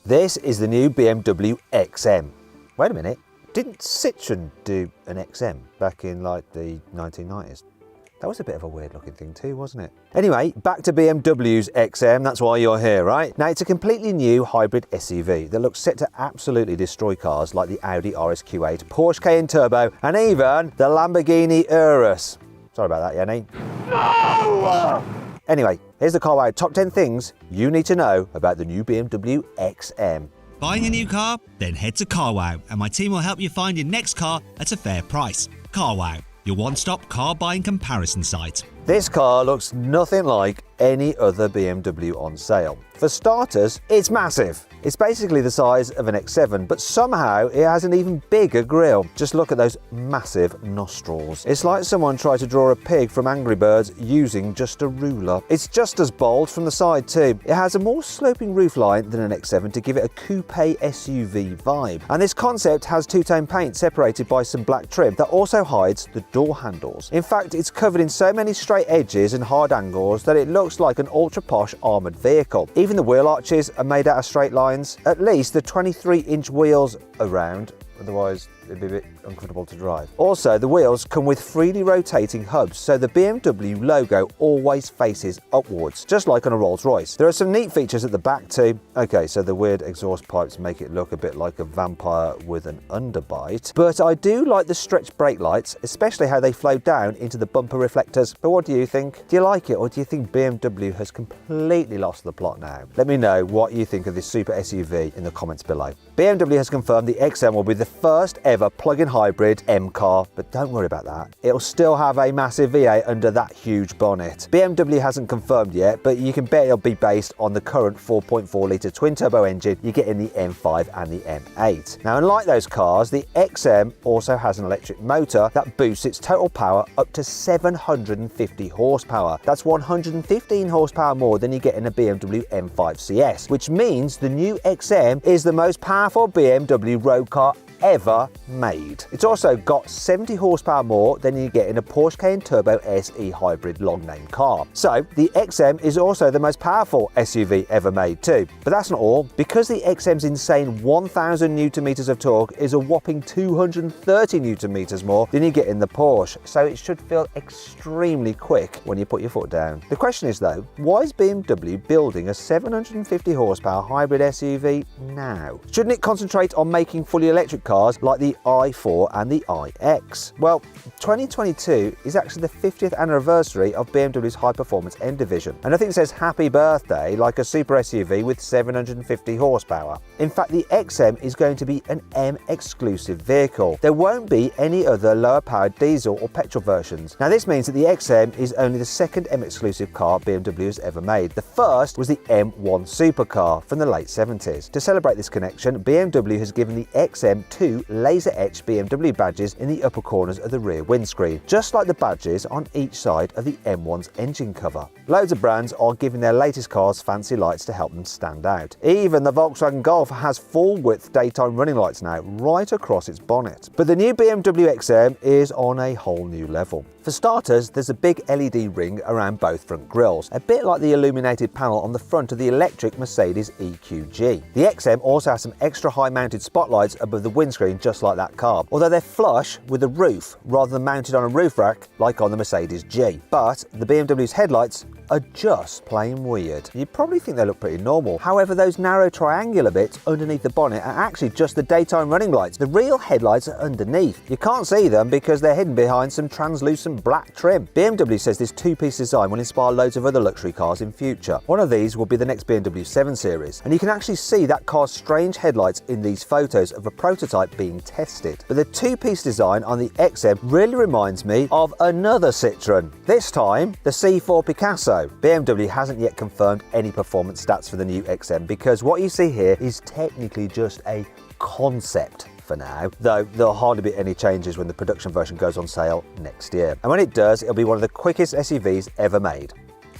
This is the new BMW XM. Wait a minute, didn't Citroën do an XM back in like the 1990s? That was a bit of a weird looking thing too, wasn't it? Anyway, back to BMW's XM, that's why you're here, right? Now, it's a completely new hybrid SUV that looks set to absolutely destroy cars like the Audi RSQ8, Porsche Cayenne Turbo, and even the Lamborghini Urus. Sorry about that, Yenny. No! Anyway, here's the CarWow top 10 things you need to know about the new BMW XM. Buying a new car? Then head to CarWow and my team will help you find your next car at a fair price. CarWow, your one-stop car buying comparison site. This car looks nothing like any other BMW on sale. For starters, it's massive. It's basically the size of an X7, but somehow it has an even bigger grille. Just look at those massive nostrils. It's like someone tried to draw a pig from Angry Birds using just a ruler. It's just as bold from the side too. It has a more sloping roofline than an X7 to give it a coupe SUV vibe. And this concept has two-tone paint separated by some black trim that also hides the door handles. In fact, it's covered in so many straight edges and hard angles that it looks like an ultra-posh armoured vehicle. Even the wheel arches are made out of straight lines. At least the 23-inch wheels around, otherwise it'd be a bit uncomfortable to drive. Also, the wheels come with freely rotating hubs, so the BMW logo always faces upwards, just like on a Rolls-Royce. There are some neat features at the back too. Okay, so the weird exhaust pipes make it look a bit like a vampire with an underbite, but I do like the stretch brake lights, especially how they flow down into the bumper reflectors. But what do you think? Do you like it, or do you think BMW has completely lost the plot now? Let me know what you think of this super SUV in the comments below. BMW has confirmed the XM will be the first ever plug-in hybrid M car, but don't worry about that. It'll still have a massive V8 under that huge bonnet. BMW hasn't confirmed yet, but you can bet it'll be based on the current 4.4 litre twin-turbo engine you get in the M5 and the M8. Now, unlike those cars, the XM also has an electric motor that boosts its total power up to 750 horsepower. That's 115 horsepower more than you get in a BMW M5 CS, which means the new XM is the most powerful BMW road car ever made. It's also got 70 horsepower more than you get in a Porsche Cayenne Turbo SE hybrid long-name car. So the XM is also the most powerful SUV ever made too. But that's not all, because the XM's insane 1000 Nm of torque is a whopping 230 Nm more than you get in the Porsche, so it should feel extremely quick when you put your foot down. The question is though, why is BMW building a 750 horsepower hybrid SUV now? Shouldn't it concentrate on making fully electric cars like the i4 and the iX? Well, 2022 is actually the 50th anniversary of BMW's high-performance M division, and I think it says happy birthday like a super SUV with 750 horsepower. In fact, the XM is going to be an M-exclusive vehicle. There won't be any other lower-powered diesel or petrol versions. Now, this means that the XM is only the second M-exclusive car BMW has ever made. The first was the M1 supercar from the late 70s. To celebrate this connection, BMW has given the XM two laser-etched BMW badges in the upper corners of the rear windscreen, just like the badges on each side of the M1's engine cover. Loads of brands are giving their latest cars fancy lights to help them stand out. Even the Volkswagen Golf has full-width daytime running lights now, right across its bonnet. But the new BMW XM is on a whole new level. For starters, there's a big LED ring around both front grilles, a bit like the illuminated panel on the front of the electric Mercedes EQG. The XM also has some extra high-mounted spotlights above the windscreen, just like that car, although they're flush with the roof rather than mounted on a roof rack like on the Mercedes G. But the BMW's headlights are just plain weird. You'd probably think they look pretty normal. However, those narrow triangular bits underneath the bonnet are actually just the daytime running lights. The real headlights are underneath. You can't see them because they're hidden behind some translucent black trim. BMW says this two-piece design will inspire loads of other luxury cars in future. One of these will be the next BMW 7 Series, and you can actually see that car's strange headlights in these photos of a prototype being tested. But the two-piece design on the XM really reminds me of another Citroën, this time the C4 Picasso. BMW hasn't yet confirmed any performance stats for the new XM because what you see here is technically just a concept for now, though there'll hardly be any changes when the production version goes on sale next year. And when it does, it'll be one of the quickest SUVs ever made.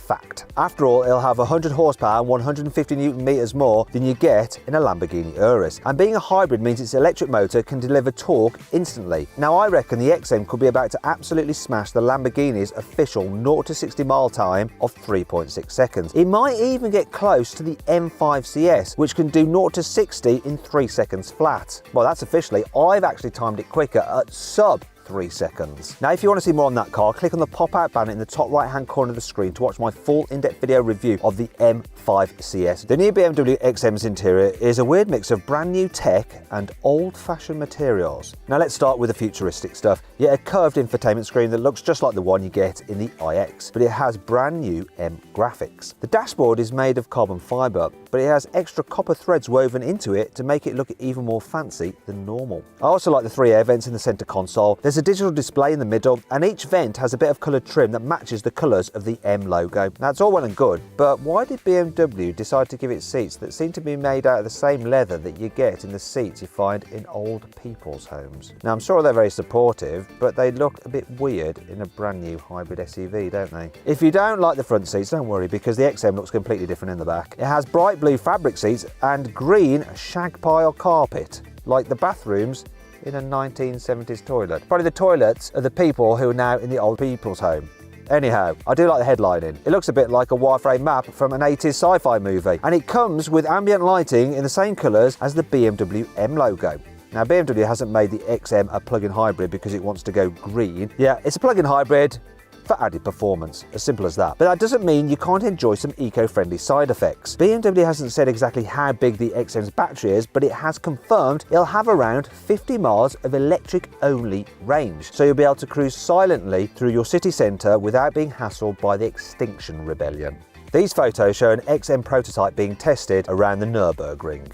fact. After all, it'll have 100 horsepower and 150 Newton meters more than you get in a Lamborghini Urus. And being a hybrid means its electric motor can deliver torque instantly. Now I reckon the XM could be about to absolutely smash the Lamborghini's official 0 to 60 mile time of 3.6 seconds. It might even get close to the M5 CS, which can do 0 to 60 in 3 seconds flat. Well, that's officially. I've actually timed it quicker at sub 3 seconds. Now, if you want to see more on that car, click on the pop-out banner in the top right-hand corner of the screen to watch my full in-depth video review of the M5 CS. The new BMW XM's interior is a weird mix of brand new tech and old-fashioned materials. Now, let's start with the futuristic stuff. Yet a curved infotainment screen that looks just like the one you get in the iX, but it has brand new M graphics. The dashboard is made of carbon fibre, but it has extra copper threads woven into it to make it look even more fancy than normal. I also like the 3 air vents in the centre console. There's a digital display in the middle, and each vent has a bit of coloured trim that matches the colours of the M logo. That's all well and good, but why did BMW decide to give it seats that seem to be made out of the same leather that you get in the seats you find in old people's homes? Now, I'm sure they're very supportive, but they look a bit weird in a brand new hybrid SUV, don't they? If you don't like the front seats, don't worry, because the XM looks completely different in the back. It has bright blue fabric seats and green shag pile carpet, like the bathrooms in a 1970s toilet. Probably the toilets of the people who are now in the old people's home. Anyhow, I do like the headlining. It looks a bit like a wireframe map from an 80s sci-fi movie, and it comes with ambient lighting in the same colours as the BMW M logo. Now, BMW hasn't made the XM a plug-in hybrid because it wants to go green. Yeah, it's a plug-in hybrid for added performance, as simple as that. But that doesn't mean you can't enjoy some eco-friendly side effects. BMW hasn't said exactly how big the XM's battery is, but it has confirmed it'll have around 50 miles of electric-only range. So you'll be able to cruise silently through your city centre without being hassled by the Extinction Rebellion. These photos show an XM prototype being tested around the Nürburgring.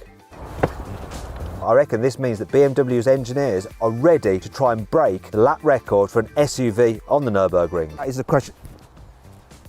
I reckon this means that BMW's engineers are ready to try and break the lap record for an SUV on the Nürburgring. That is the question.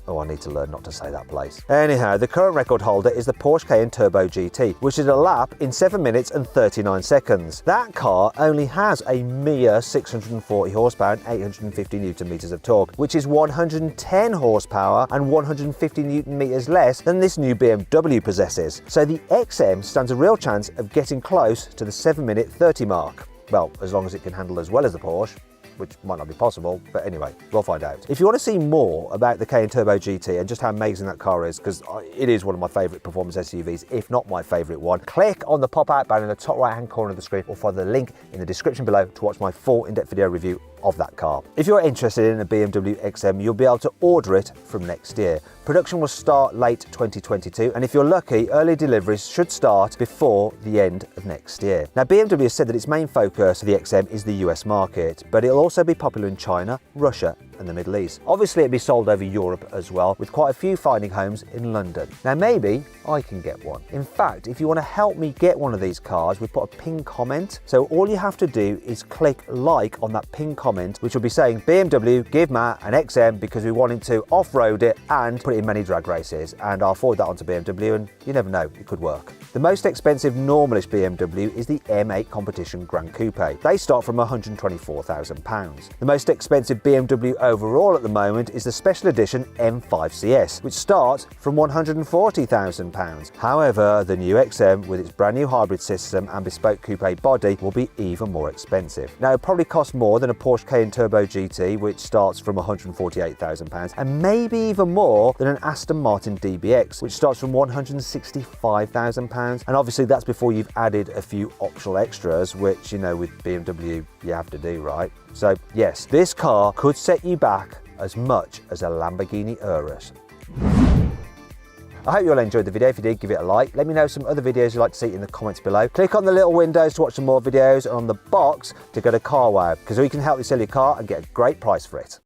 Oh, I need to learn not to say that place. Anyhow, the current record holder is the Porsche Cayenne Turbo GT, which is a lap in 7 minutes and 39 seconds. That car only has a mere 640 horsepower and 850 Newton meters of torque, which is 110 horsepower and 150 Newton meters less than this new BMW possesses. So the XM stands a real chance of getting close to the 7-minute 30 mark. Well, as long as it can handle as well as the Porsche, which might not be possible, but anyway, we'll find out. If you want to see more about the Cayenne Turbo GT and just how amazing that car is, because it is one of my favourite performance SUVs, if not my favourite one, click on the pop-out banner in the top right-hand corner of the screen or follow the link in the description below to watch my full in-depth video review of that car. If you're interested in a BMW XM, you'll be able to order it from next year. Production will start late 2022, and if you're lucky, early deliveries should start before the end of next year. Now, BMW has said that its main focus for the XM is the US market, but it'll also be popular in China, Russia, and the Middle East. Obviously, it'll be sold over Europe as well, with quite a few finding homes in London. Now, maybe I can get one. In fact, if you want to help me get one of these cars, we've put a pinned comment. So all you have to do is click like on that pinned comment, which will be saying, BMW, give Matt an XM because we want him to off-road it and put it in many drag races. And I'll forward that on to BMW, and you never know, it could work. The most expensive normalish BMW is the M8 Competition Grand Coupe. They start from £124,000. The most expensive BMW overall at the moment is the special edition M5 CS, which starts from £140,000. However, the new XM with its brand new hybrid system and bespoke coupe body will be even more expensive. Now, it probably costs more than a Porsche Cayenne Turbo GT, which starts from £148,000, and maybe even more than an Aston Martin DBX, which starts from £165,000. And obviously that's before you've added a few optional extras, which, you know, with BMW you have to do, right? So yes, this car could set you back as much as a Lamborghini Urus. I hope you all enjoyed the video. If you did, give it a like. Let me know some other videos you'd like to see in the comments below. Click on the little windows to watch some more videos, and on the box to go to CarWow, because we can help you sell your car and get a great price for it.